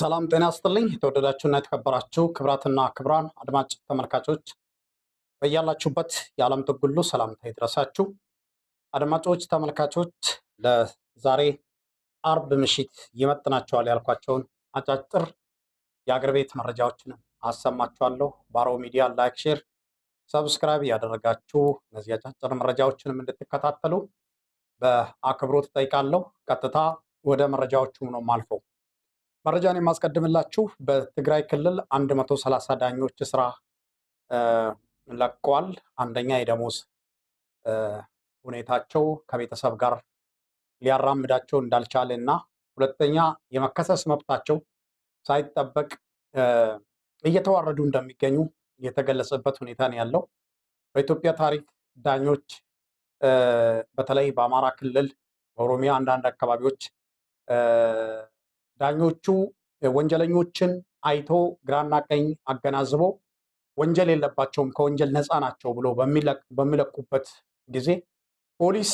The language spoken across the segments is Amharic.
ሰላም ጤና ይስጥልኝ። የተወደዳችሁና የተከበራችሁ ክብራትና ክብራን አድማጭ ተመልካቾች በያላችሁበት የዓለም ጥግ ሁሉ ሰላምታ ይድረሳችሁ። አድማጮች፣ ተመልካቾች ለዛሬ አርብ ምሽት ይመጥናቸዋል ያልኳቸውን አጫጭር የአገር ቤት መረጃዎችን አሰማችኋለሁ። ባሮ ሚዲያ ላይክ፣ ሼር፣ ሰብስክራይብ ያደረጋችሁ እነዚህ አጫጭር መረጃዎችንም እንድትከታተሉ በአክብሮት ጠይቃለሁ። ቀጥታ ወደ መረጃዎቹ ነው ማልፈው። መረጃን የማስቀድምላችሁ በትግራይ ክልል 130 ዳኞች ስራ ለቀዋል። አንደኛ የደሞዝ ሁኔታቸው ከቤተሰብ ጋር ሊያራምዳቸው እንዳልቻለ እና ሁለተኛ የመከሰስ መብታቸው ሳይጠበቅ እየተዋረዱ እንደሚገኙ የተገለጸበት ሁኔታ ነው ያለው። በኢትዮጵያ ታሪክ ዳኞች በተለይ በአማራ ክልል፣ በኦሮሚያ አንዳንድ አካባቢዎች ዳኞቹ ወንጀለኞችን አይቶ ግራና ቀኝ አገናዝቦ ወንጀል የለባቸውም ከወንጀል ነፃ ናቸው ብሎ በሚለቁበት ጊዜ ፖሊስ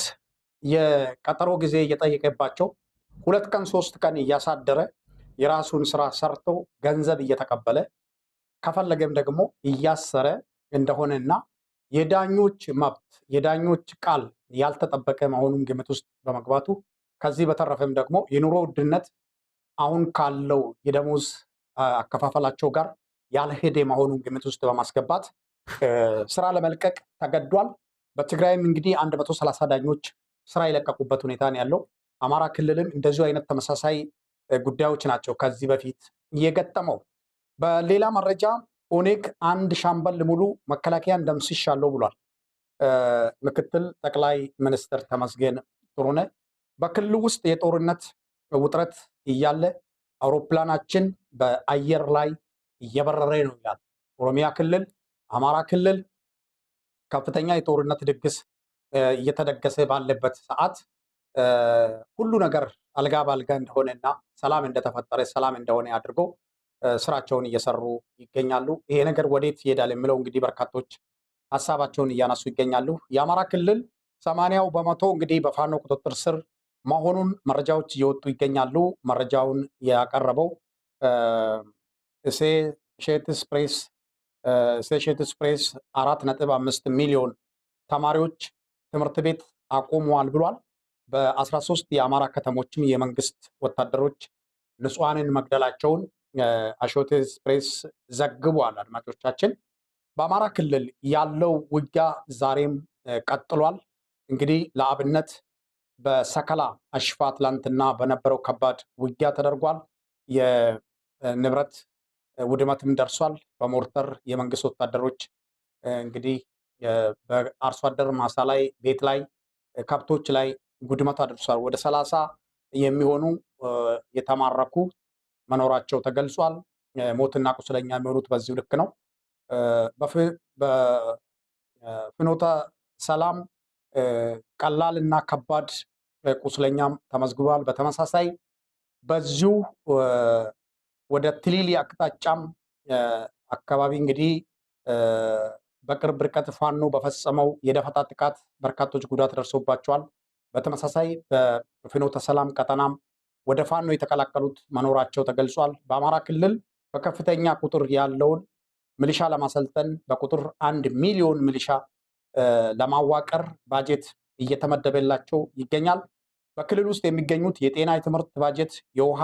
የቀጠሮ ጊዜ እየጠየቀባቸው 2 ቀን 3 ቀን እያሳደረ የራሱን ስራ ሰርቶ ገንዘብ እየተቀበለ ከፈለገም ደግሞ እያሰረ እንደሆነና የዳኞች መብት የዳኞች ቃል ያልተጠበቀ መሆኑን ግምት ውስጥ በመግባቱ ከዚህ በተረፈም ደግሞ የኑሮ ውድነት አሁን ካለው የደሞዝ አከፋፈላቸው ጋር ያልሄደ መሆኑን ግምት ውስጥ በማስገባት ስራ ለመልቀቅ ተገዷል። በትግራይም እንግዲህ 130 ዳኞች ስራ የለቀቁበት ሁኔታ ነው ያለው። አማራ ክልልም እንደዚሁ አይነት ተመሳሳይ ጉዳዮች ናቸው ከዚህ በፊት የገጠመው። በሌላ መረጃ ኦኔግ 1 ሻምበል ሙሉ መከላከያን ደምስሻለሁ ብሏል። ምክትል ጠቅላይ ሚኒስትር ተመስገን ጥሩነህ በክልሉ ውስጥ የጦርነት ውጥረት እያለ አውሮፕላናችን በአየር ላይ እየበረረ ነው ይላል። ኦሮሚያ ክልል፣ አማራ ክልል ከፍተኛ የጦርነት ድግስ እየተደገሰ ባለበት ሰዓት ሁሉ ነገር አልጋ ባልጋ እንደሆነና ሰላም እንደተፈጠረ ሰላም እንደሆነ አድርጎ ስራቸውን እየሰሩ ይገኛሉ። ይሄ ነገር ወዴት ይሄዳል የሚለው እንግዲህ በርካቶች ሀሳባቸውን እያነሱ ይገኛሉ። የአማራ ክልል 80% እንግዲህ በፋኖ ቁጥጥር ስር መሆኑን መረጃዎች እየወጡ ይገኛሉ። መረጃውን ያቀረበው ሴሼትስ ፕሬስ 4.5 ሚሊዮን ተማሪዎች ትምህርት ቤት አቆመዋል ብሏል። በ13 የአማራ ከተሞችም የመንግስት ወታደሮች ንጹሐንን መግደላቸውን አሶሼትድ ፕሬስ ዘግቧል። አድማጮቻችን፣ በአማራ ክልል ያለው ውጊያ ዛሬም ቀጥሏል። እንግዲህ ለአብነት በሰከላ አሽፋ ትላንትና በነበረው ከባድ ውጊያ ተደርጓል። የንብረት ውድመትም ደርሷል። በሞርተር የመንግስት ወታደሮች እንግዲህ በአርሶ አደር ማሳ ላይ፣ ቤት ላይ፣ ከብቶች ላይ ጉድመት አድርሷል። ወደ 30 የሚሆኑ የተማረኩ መኖራቸው ተገልጿል። ሞትና ቁስለኛ የሚሆኑት በዚሁ ልክ ነው። በፍኖተ ሰላም ቀላል እና ከባድ ቁስለኛም ተመዝግቧል። በተመሳሳይ በዚሁ ወደ ትሊሊ አቅጣጫም አካባቢ እንግዲህ በቅርብ ርቀት ፋኖ በፈጸመው የደፈጣ ጥቃት በርካቶች ጉዳት ደርሶባቸዋል። በተመሳሳይ በፍኖተ ሰላም ቀጠናም ወደ ፋኖ የተቀላቀሉት መኖራቸው ተገልጿል። በአማራ ክልል በከፍተኛ ቁጥር ያለውን ሚሊሻ ለማሰልጠን በቁጥር 1 ሚሊዮን ሚሊሻ ለማዋቀር ባጀት እየተመደበላቸው ይገኛል። በክልል ውስጥ የሚገኙት የጤና፣ የትምህርት ባጀት፣ የውሃ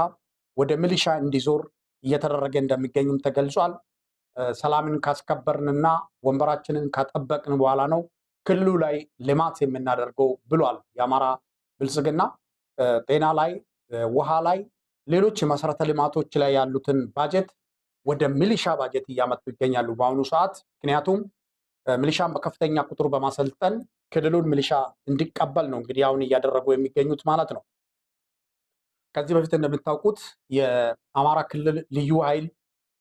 ወደ ሚሊሻ እንዲዞር እየተደረገ እንደሚገኙም ተገልጿል። ሰላምን ካስከበርንና ወንበራችንን ካጠበቅን በኋላ ነው ክልሉ ላይ ልማት የምናደርገው ብሏል የአማራ ብልጽግና። ጤና ላይ፣ ውሃ ላይ፣ ሌሎች መሰረተ ልማቶች ላይ ያሉትን ባጀት ወደ ሚሊሻ ባጀት እያመጡ ይገኛሉ በአሁኑ ሰዓት። ምክንያቱም ሚሊሻን በከፍተኛ ቁጥር በማሰልጠን ክልሉን ሚሊሻ እንዲቀበል ነው እንግዲህ አሁን እያደረጉ የሚገኙት ማለት ነው። ከዚህ በፊት እንደምታውቁት የአማራ ክልል ልዩ ኃይል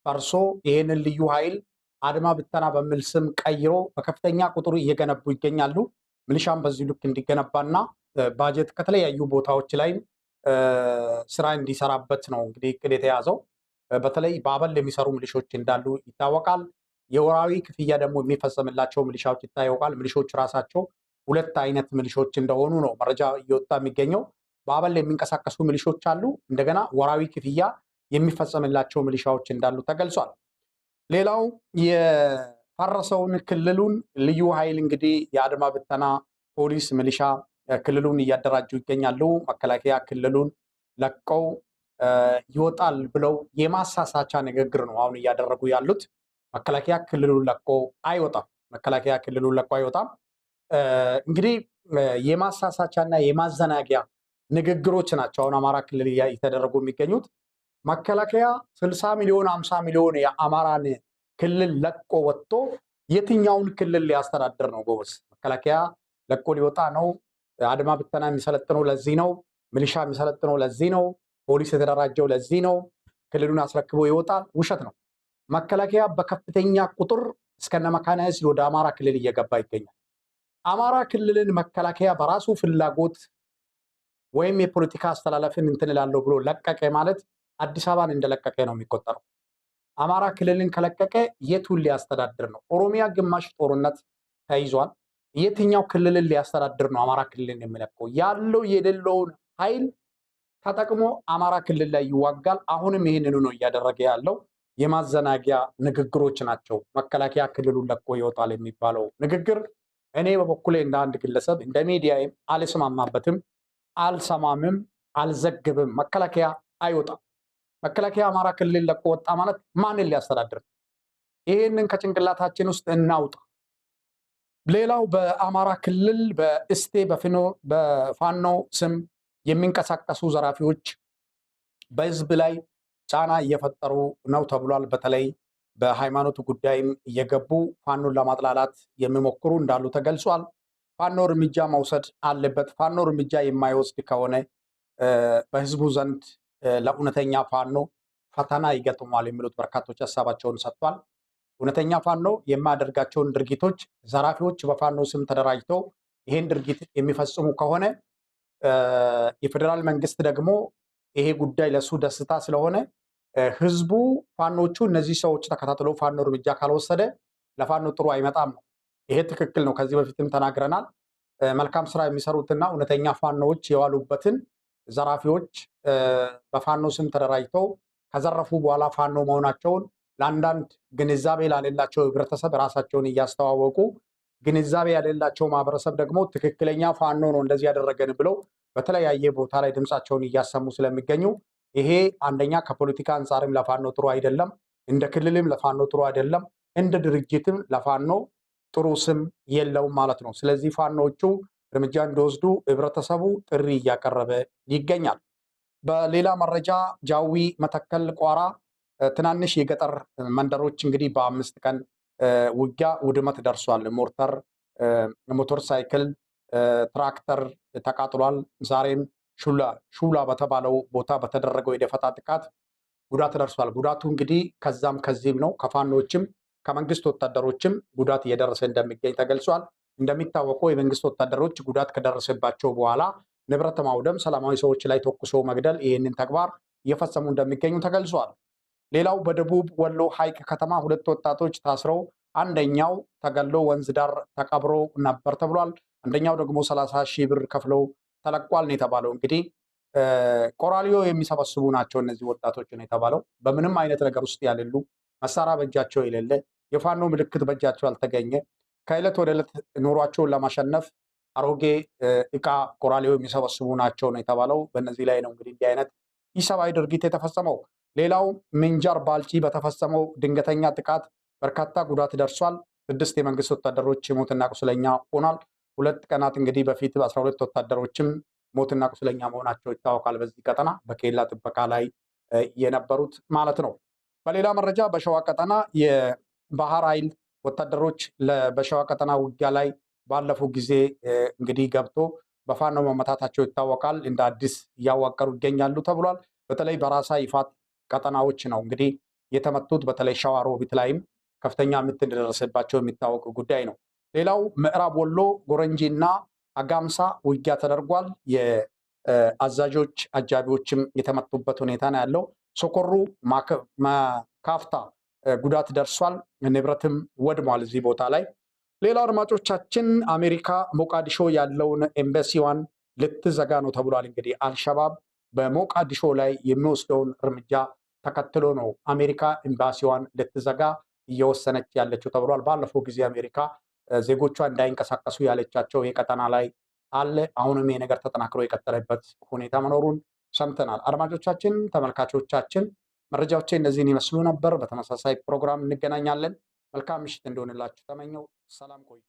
ፈርሶ ይህንን ልዩ ኃይል አድማ ብተና በሚል ስም ቀይሮ በከፍተኛ ቁጥር እየገነቡ ይገኛሉ። ሚሊሻን በዚህ ልክ እንዲገነባና ባጀት ከተለያዩ ቦታዎች ላይ ስራ እንዲሰራበት ነው እንግዲህ እቅድ የተያዘው። በተለይ በአበል የሚሰሩ ሚሊሾች እንዳሉ ይታወቃል። የወራዊ ክፍያ ደግሞ የሚፈጸምላቸው ሚሊሻዎች ይታወቃል። ሚሊሾች ራሳቸው 2 አይነት ሚሊሾች እንደሆኑ ነው መረጃ እየወጣ የሚገኘው። በአበል የሚንቀሳቀሱ ሚሊሾች አሉ። እንደገና ወራዊ ክፍያ የሚፈጸምላቸው ሚሊሻዎች እንዳሉ ተገልጿል። ሌላው የፈረሰውን ክልሉን ልዩ ኃይል እንግዲህ የአድማ ብተና ፖሊስ፣ ሚሊሻ ክልሉን እያደራጁ ይገኛሉ። መከላከያ ክልሉን ለቀው ይወጣል ብለው የማሳሳቻ ንግግር ነው አሁን እያደረጉ ያሉት። መከላከያ ክልሉን ለቆ አይወጣም። መከላከያ ክልሉን ለቆ አይወጣም። እንግዲህ የማሳሳቻና የማዘናጊያ ንግግሮች ናቸው አሁን አማራ ክልል እየተደረጉ የሚገኙት። መከላከያ 60 ሚሊዮን 50 ሚሊዮን የአማራን ክልል ለቆ ወጥቶ የትኛውን ክልል ሊያስተዳድር ነው? ጎበዝ፣ መከላከያ ለቆ ሊወጣ ነው። አድማ ብተና የሚሰለጥነው ለዚህ ነው። ሚሊሻ የሚሰለጥነው ለዚህ ነው። ፖሊስ የተደራጀው ለዚህ ነው። ክልሉን አስረክቦ ይወጣል። ውሸት ነው። መከላከያ በከፍተኛ ቁጥር እስከነ መካናይዝድ ወደ አማራ ክልል እየገባ ይገኛል። አማራ ክልልን መከላከያ በራሱ ፍላጎት ወይም የፖለቲካ አስተላለፍን እንትን እላለሁ ብሎ ለቀቀ ማለት አዲስ አበባን እንደለቀቀ ነው የሚቆጠረው። አማራ ክልልን ከለቀቀ የቱን ሊያስተዳድር ነው? ኦሮሚያ ግማሽ ጦርነት ተይዟል። የትኛው ክልልን ሊያስተዳድር ነው አማራ ክልልን የሚለቀው? ያለው የሌለውን ኃይል ተጠቅሞ አማራ ክልል ላይ ይዋጋል። አሁንም ይህንኑ ነው እያደረገ ያለው። የማዘናጊያ ንግግሮች ናቸው። መከላከያ ክልሉን ለቆ ይወጣል የሚባለው ንግግር እኔ በበኩሌ እንደ አንድ ግለሰብ እንደ ሚዲያም አልስማማበትም፣ አልሰማምም፣ አልዘግብም። መከላከያ አይወጣም። መከላከያ አማራ ክልል ለቆ ወጣ ማለት ማንን ሊያስተዳድር? ይህንን ከጭንቅላታችን ውስጥ እናውጣ። ሌላው በአማራ ክልል በእስቴ በፋኖ ስም የሚንቀሳቀሱ ዘራፊዎች በህዝብ ላይ ጫና እየፈጠሩ ነው ተብሏል። በተለይ በሃይማኖቱ ጉዳይም እየገቡ ፋኖን ለማጥላላት የሚሞክሩ እንዳሉ ተገልጿል። ፋኖ እርምጃ መውሰድ አለበት። ፋኖ እርምጃ የማይወስድ ከሆነ በህዝቡ ዘንድ ለእውነተኛ ፋኖ ፈተና ይገጥሟል የሚሉት በርካቶች ሀሳባቸውን ሰጥቷል። እውነተኛ ፋኖ የማያደርጋቸውን ድርጊቶች ዘራፊዎች በፋኖ ስም ተደራጅተው ይሄን ድርጊት የሚፈጽሙ ከሆነ የፌዴራል መንግስት ደግሞ ይሄ ጉዳይ ለሱ ደስታ ስለሆነ ህዝቡ ፋኖቹ እነዚህ ሰዎች ተከታትሎ ፋኖ እርምጃ ካልወሰደ ለፋኖ ጥሩ አይመጣም ነው። ይሄ ትክክል ነው። ከዚህ በፊትም ተናግረናል። መልካም ስራ የሚሰሩትና እውነተኛ ፋኖዎች የዋሉበትን ዘራፊዎች በፋኖ ስም ተደራጅተው ከዘረፉ በኋላ ፋኖ መሆናቸውን ለአንዳንድ ግንዛቤ ላሌላቸው ህብረተሰብ ራሳቸውን እያስተዋወቁ ግንዛቤ ያሌላቸው ማህበረሰብ ደግሞ ትክክለኛ ፋኖ ነው እንደዚህ ያደረገን ብለው በተለያየ ቦታ ላይ ድምፃቸውን እያሰሙ ስለሚገኙ ይሄ አንደኛ ከፖለቲካ አንጻርም ለፋኖ ጥሩ አይደለም፣ እንደ ክልልም ለፋኖ ጥሩ አይደለም፣ እንደ ድርጅትም ለፋኖ ጥሩ ስም የለውም ማለት ነው። ስለዚህ ፋኖቹ እርምጃ እንዲወስዱ ህብረተሰቡ ጥሪ እያቀረበ ይገኛል። በሌላ መረጃ ጃዊ፣ መተከል፣ ቋራ ትናንሽ የገጠር መንደሮች እንግዲህ በ5 ቀን ውጊያ ውድመት ደርሷል። ሞተር ሳይክል፣ ትራክተር ተቃጥሏል። ዛሬም ሹላ በተባለው ቦታ በተደረገው የደፈጣ ጥቃት ጉዳት ደርሷል። ጉዳቱ እንግዲህ ከዛም ከዚህም ነው። ከፋኖችም ከመንግስት ወታደሮችም ጉዳት እየደረሰ እንደሚገኝ ተገልጿል። እንደሚታወቀው የመንግስት ወታደሮች ጉዳት ከደረሰባቸው በኋላ ንብረት ማውደም፣ ሰላማዊ ሰዎች ላይ ተኩሶ መግደል፣ ይህንን ተግባር እየፈጸሙ እንደሚገኙ ተገልጿል። ሌላው በደቡብ ወሎ ሐይቅ ከተማ 2 ወጣቶች ታስረው አንደኛው ተገሎ ወንዝ ዳር ተቀብሮ ነበር ተብሏል። አንደኛው ደግሞ 30 ሺህ ብር ከፍለው ተለቋል ነው የተባለው። እንግዲህ ቆራሊዮ የሚሰበስቡ ናቸው እነዚህ ወጣቶች ነው የተባለው። በምንም አይነት ነገር ውስጥ ያሌሉ፣ መሳሪያ በእጃቸው የሌለ፣ የፋኖ ምልክት በእጃቸው ያልተገኘ፣ ከዕለት ወደ ዕለት ኑሯቸውን ለማሸነፍ አሮጌ እቃ ቆራሊዮ የሚሰበስቡ ናቸው ነው የተባለው። በእነዚህ ላይ ነው እንግዲህ እንዲህ አይነት ኢሰብአዊ ድርጊት የተፈጸመው። ሌላው ምንጃር ባልጪ በተፈጸመው ድንገተኛ ጥቃት በርካታ ጉዳት ደርሷል። 6 የመንግስት ወታደሮች ሞትና ቁስለኛ ሆኗል። 2 ቀናት እንግዲህ በፊት 12 ወታደሮችም ሞትና ቁስለኛ መሆናቸው ይታወቃል። በዚህ ቀጠና በኬላ ጥበቃ ላይ የነበሩት ማለት ነው። በሌላ መረጃ በሸዋ ቀጠና የባህር ኃይል ወታደሮች በሸዋ ቀጠና ውጊያ ላይ ባለፈው ጊዜ እንግዲህ ገብቶ በፋኖ መመታታቸው ይታወቃል። እንደ አዲስ እያዋቀሩ ይገኛሉ ተብሏል። በተለይ በራሳ ይፋት ቀጠናዎች ነው እንግዲህ የተመቱት። በተለይ ሸዋሮቢት ላይም ከፍተኛ ምት እንደደረሰባቸው የሚታወቅ ጉዳይ ነው። ሌላው ምዕራብ ወሎ ጎረንጂ እና አጋምሳ ውጊያ ተደርጓል። የአዛዦች አጃቢዎችም የተመቱበት ሁኔታ ነው ያለው። ሶኮሩ ካፍታ ጉዳት ደርሷል። ንብረትም ወድሟል እዚህ ቦታ ላይ። ሌላው አድማጮቻችን አሜሪካ ሞቃዲሾ ያለውን ኤምባሲዋን ልትዘጋ ነው ተብሏል። እንግዲህ አልሸባብ በሞቃዲሾ ላይ የሚወስደውን እርምጃ ተከትሎ ነው አሜሪካ ኤምባሲዋን ልትዘጋ እየወሰነች ያለችው ተብሏል። ባለፈው ጊዜ አሜሪካ ዜጎቿ እንዳይንቀሳቀሱ ያለቻቸው የቀጠና ላይ አለ። አሁንም ይህ ነገር ተጠናክሮ የቀጠለበት ሁኔታ መኖሩን ሰምተናል። አድማጮቻችን፣ ተመልካቾቻችን መረጃዎቼ እነዚህን ይመስሉ ነበር። በተመሳሳይ ፕሮግራም እንገናኛለን። መልካም ምሽት እንዲሆንላችሁ ተመኘው። ሰላም ቆዩ።